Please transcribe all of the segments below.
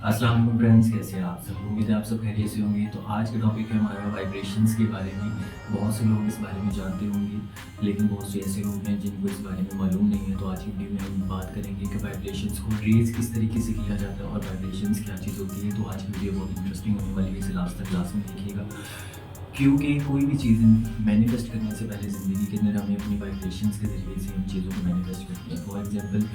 अस्सलाम वालेकुम फ्रेंड्स, कैसे हैं आप सब? उम्मीद है आप सब खैरियत से होंगे। तो आज का टॉपिक है हमारा वाइब्रेशंस के बारे में। बहुत से लोग इस बारे में जानते होंगे, लेकिन बहुत से ऐसे लोग हैं जिनको इस बारे में मालूम नहीं है। तो आज की वीडियो में हम बात करेंगे कि वाइब्रेशंस को रेज किस तरीके से किया जाता है और वाइब्रेशंस क्या चीज़ होती है। तो आज की वीडियो बहुत इंटरेस्टिंग होने वाली है, इसे लास्ट तक क्लास में देखिएगा, क्योंकि कोई भी चीज़ मैनिफेस्ट करने से पहले ज़िंदगी के अंदर हमें अपनी वाइब्रेशंस के ज़रिए से उन चीज़ों को मैनिफेस्ट करते हैं। फॉर एग्जांपल,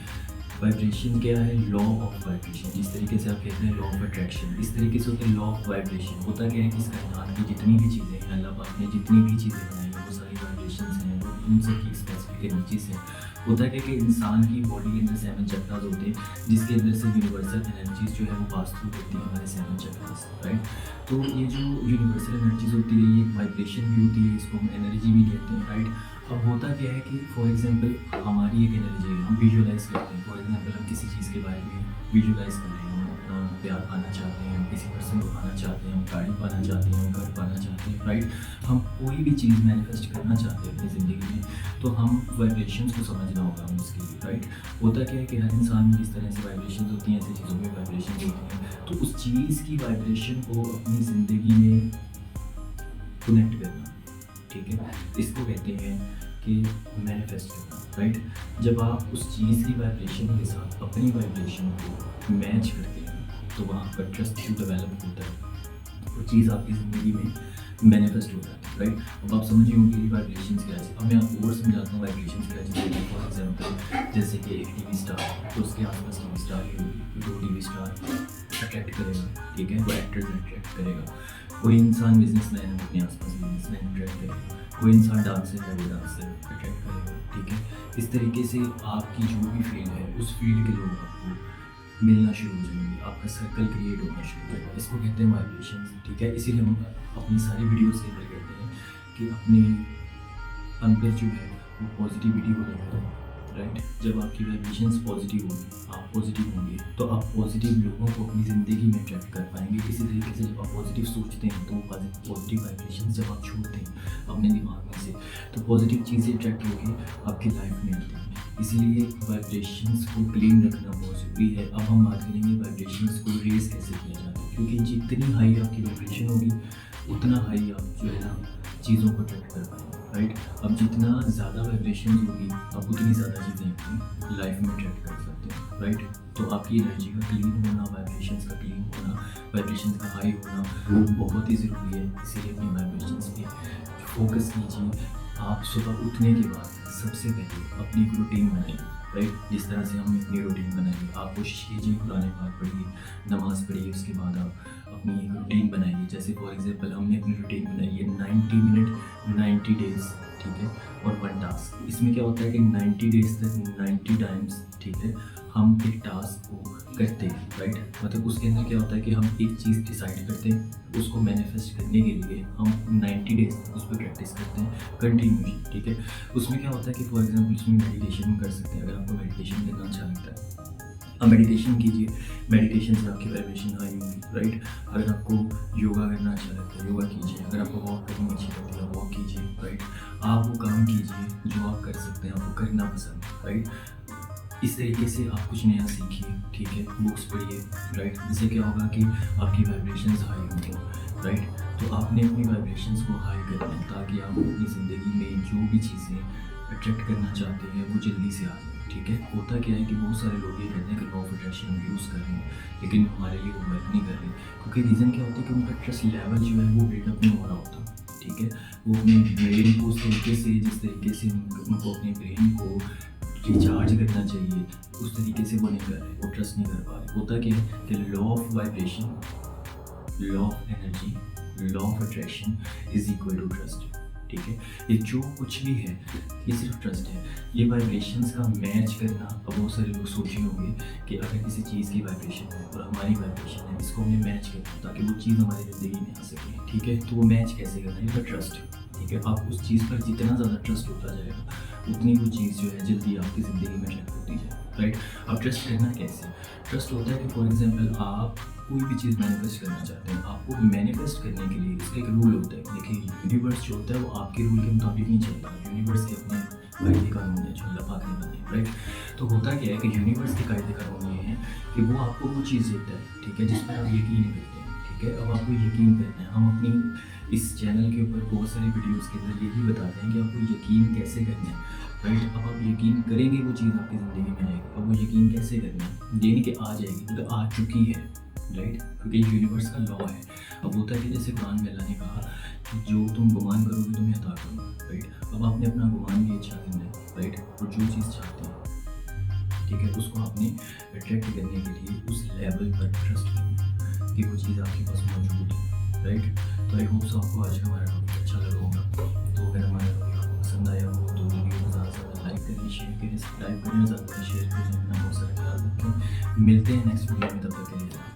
वाइब्रेशन क्या है? Law of vibration. जिस तरीके से आप कहते हैं लॉ ऑफ अट्रैक्शन, इस तरीके से होता है लॉ ऑफ वाइब्रेशन। होता क्या है कि इस कायनात की जितनी भी चीज़ें हैं, अल्लाह पाक ने जितनी भी चीज़ें बनाई हैं, वो सारी वाइब्रेशंस हैं, वो उन सब की स्पेसिफिक एनर्जीज हैं। होता क्या है कि इंसान की बॉडी के अंदर 7 चक्रास होते हैं, जिसके अंदर से यूनिवर्सल एनर्जीज जो है वो पास थ्रू करती हैं हमारे 7 चक्रास, राइट। तो ये जो यूनिवर्सल एनर्जीज होती है, ये वाइब्रेशन भी होती है, इसको हम एनर्जी भी कहते हैं, राइट। अब होता क्या है कि फॉर एग्जांपल हमारी एक एनर्जी है, हम विजुअलाइज करते हैं। फॉर एग्जांपल हम किसी चीज़ के बारे में विजुअलाइज कर रहे हैं, हम अपना प्यार पाना चाहते हैं, हम किसी पर्सन को पाना चाहते हैं, हम गाड़ी पाना चाहते हैं, हम घर पाना चाहते हैं, राइट। हम कोई भी चीज़ मैनिफेस्ट करना चाहते हैं अपनी ज़िंदगी में, तो हम वाइब्रेशंस को समझना होगा हमें उसके लिए, राइट। होता क्या है कि हर इंसान में जिस तरह से वाइब्रेशंस होती हैं, ऐसी चीज़ों में वाइब्रेशंस होती हैं। तो उस चीज़ की वाइब्रेशन को अपनी ज़िंदगी में कनेक्ट करना, ठीक है, इसको कहते हैं कि मैनिफेस्ट करना, राइट। जब आप उस चीज़ की वाइब्रेशन के साथ अपनी वाइब्रेशन को मैच करते हैं, तो वहाँ पर ट्रस्ट इशू डेवलप होता है, वो चीज़ आपकी ज़िंदगी में मैनिफेस्ट होता है, राइट। अब आप समझिए होंगे वाइब्रेशन क्या है। अब मैं आपको और समझाता हूँ वाइब्रेशन क्या है। फॉर एग्जाम्पल, जैसे कि एक टीवी स्टार, तो उसके आसपास टीवी स्टार ही होगी, तो टीवी स्टार अट्रैक्ट करेगा, ठीक है, वो एक्टर्स अट्रैक्ट करेगा। कोई इंसान बिजनेसमैन है, अपने आसपास बिजनेसमैन अट्रैक्ट करेगा। कोई इंसान डांसर है, वो डांसर अट्रैक्ट करेगा, ठीक है। इस तरीके से आपकी जो भी फील्ड है, उस फील्ड के लोग आपको मिलना शुरू हो जाएंगे, आपका सर्कल क्रिएट होना शुरू हो जाएगा। इसको कहते हैं वाइब्रेशन, ठीक है। इसीलिए हम अपनी सारी वीडियोज़ के अंदर कहते हैं कि अपने अंदर जो है वो पॉजिटिविटी को लेकर है, राइट। जब आपकी वाइब्रेशंस पॉजिटिव होंगी, आप पॉजिटिव होंगे, तो आप पॉजिटिव लोगों को अपनी ज़िंदगी में अट्रैक्ट कर पाएंगे। इसी तरीके से जब आप पॉजिटिव सोचते हैं, तो पॉजिटिव वाइब्रेशंस जब आप छोड़ते हैं अपने दिमाग में से, तो पॉजिटिव चीज़ें अट्रैक्ट होगी आपकी लाइफ में आती हैं। इसीलिए वाइब्रेशंस को क्लीन रखना बहुत ज़रूरी है। अब हम बात करेंगे वाइब्रेशंस को रेज कैसे किया जाता है, क्योंकि जितनी हाई आपकी वाइब्रेशन होगी, उतना हाई आप जो है ना चीज़ों को अट्रैक्ट कर पाएंगे, राइट। अब जितना ज़्यादा वाइब्रेशन होगी, आप उतनी ज़्यादा चीज़ें अपनी लाइफ में अट्रैक्ट कर सकते हैं, राइट। तो आपकी एनर्जी का क्लीन होना, वाइब्रेशंस का क्लीन होना, वाइब्रेशंस का हाई होना वो बहुत ही ज़रूरी है। इसीलिए अपनी वाइब्रेशंस पे फोकस कीजिए। आप सुबह उठने के बाद सबसे पहले अपनी एक रूटीन बनाइए, राइट। जिस तरह से हमने अपनी रूटीन बनाई, आप कोशिश कीजिए कुरान पाक पढ़िए, नमाज़ पढ़िए, उसके बाद आप अपनी एक रूटीन बनाइए। जैसे फॉर एग्जांपल हमने अपनी रूटीन बनाई है 90 मिनट 90 डेज़, ठीक है, और 1 टास्क। इसमें क्या होता है कि 90 डेज़ तक 90 टाइम्स, ठीक है, हम एक टास्क को करते हैं, राइट। मतलब उसके अंदर क्या होता है कि हम एक चीज़ डिसाइड करते हैं, उसको मैनिफेस्ट करने के लिए हम 90 डेज़ तक उस पर प्रैक्टिस करते हैं कंटिन्यूसली, ठीक है। उसमें क्या होता है कि फॉर एग्जांपल उसमें मेडिटेशन कर सकते हैं। अगर आपको मेडिटेशन करना अच्छा लगता है, आप मेडिटेशन कीजिए, मेडिटेशन से आपकी वाइब्रेशन हाई होगी, राइट। अगर आपको योगा करना अच्छा लगता है, योगा कीजिए। अगर आपको वॉक करनी अच्छी लगती है, वॉक कीजिए, राइट। आप वो काम कीजिए जो आप कर सकते हैं, आपको करना पसंद है, राइट। इस तरीके से आप कुछ नया सीखिए, ठीक है, बुक्स पढ़िए, राइट। इससे क्या होगा कि आपकी वाइब्रेशंस हाई होंगी, राइट। तो आपने अपनी वाइब्रेशंस को हाई करना है, ताकि आप अपनी ज़िंदगी में जो भी चीज़ें अट्रैक्ट करना चाहते हैं वो जल्दी से आ जाए, ठीक है। होता क्या है कि बहुत सारे लोग ये कहते हैं कि लॉ ऑफ अट्रैक्शन हम यूज़ कर रहे हैं, लेकिन हमारे लिए वो वर्क नहीं कर रहे, क्योंकि रीज़न क्या होता है कि उनका ट्रस्ट लेवल जो है वो बिल्डअप नहीं हो रहा होता, ठीक है। वो अपने ब्रेन को उस तरीके से, जिस तरीके से उनको अपने ब्रेन को रिचार्ज करना चाहिए, उस तरीके से वो नहीं कर रहे, वो ट्रस्ट नहीं कर पा रहे। होता क्या है कि law of vibration, law of energy, law of attraction is equal to trust, ठीक है। ये जो कुछ भी है ये सिर्फ ट्रस्ट है। ये वाइब्रेशंस का मैच करना, अब बहुत सारे लोग सोचे होंगे कि अगर किसी चीज़ की वाइब्रेशन है और हमारी वाइब्रेशन है, इसको हमने मैच करना ताकि वो चीज़ हमारी ज़िंदगी में आ सके, ठीक है। तो वो मैच कैसे करना है? इसका ट्रस्ट, ठीक है। आप उस चीज़ पर जितना ज़्यादा ट्रस्ट होता जाएगा, उतनी वो चीज़ जो है जल्दी आपकी ज़िंदगी में अट्रैक्ट होती जाए, राइट। अब ट्रस्ट करना कैसे? ट्रस्ट होता है कि फॉर एग्जांपल आप कोई भी चीज़ मैनिफेस्ट करना चाहते हैं, आपको मैनिफेस्ट करने के लिए इसका एक रूल होता है। देखिए यूनिवर्स जो होता है वो आपके रूल के मुताबिक नहीं चलता, यूनिवर्स के अपने कायदे कानून है जो अल्लाह पाक ने बनाए, राइट। तो होता क्या है कि यूनिवर्स के कायदे कानून ये हैं कि वो आपको वो चीज़ देता है, ठीक है, जिस पर आप यकीन करते हैं, ठीक है। अब आपको यकीन करना है, हम अपनी इस चैनल के ऊपर बहुत सारी वीडियोस के अंदर यही बताते हैं कि आपको यकीन कैसे करना है, राइट। अब आप यकीन करेंगे वो चीज़ आपकी ज़िंदगी में आएगी। अब वो यकीन कैसे करना है, ये नहीं कि आ जाएगी, तो आ चुकी है, राइट, क्योंकि यूनिवर्स का लॉ है। अब होता है कि जैसे कुरान में अल्लाह ने कहा कि जो तुम गुमान करोगे तुम्हें अता करूँगा, राइट। अब आपने अपना गुमान भी अच्छा करना है, राइट, और जो चीज़ चाहते हैं, ठीक है, उसको आपने अट्रैक्ट करने के लिए उस लेवल पर ट्रस्ट करना है कि वो चीज़ आपके पास मौजूद है, राइट। तो आई होप सो आपको आज का हमारा टॉपिक अच्छा लगा होगा। तो अगर हमारा टॉपिक आपको पसंद आया हो तो वीडियो को ज़्यादा से ज़्यादा लाइक करें, शेयर करें, सब्सक्राइब करें, ज़्यादा से शेयर करें, अपना बहुत सारा ख्याल रखें। मिलते हैं नेक्स्ट वीडियो में, तब तक के लिए।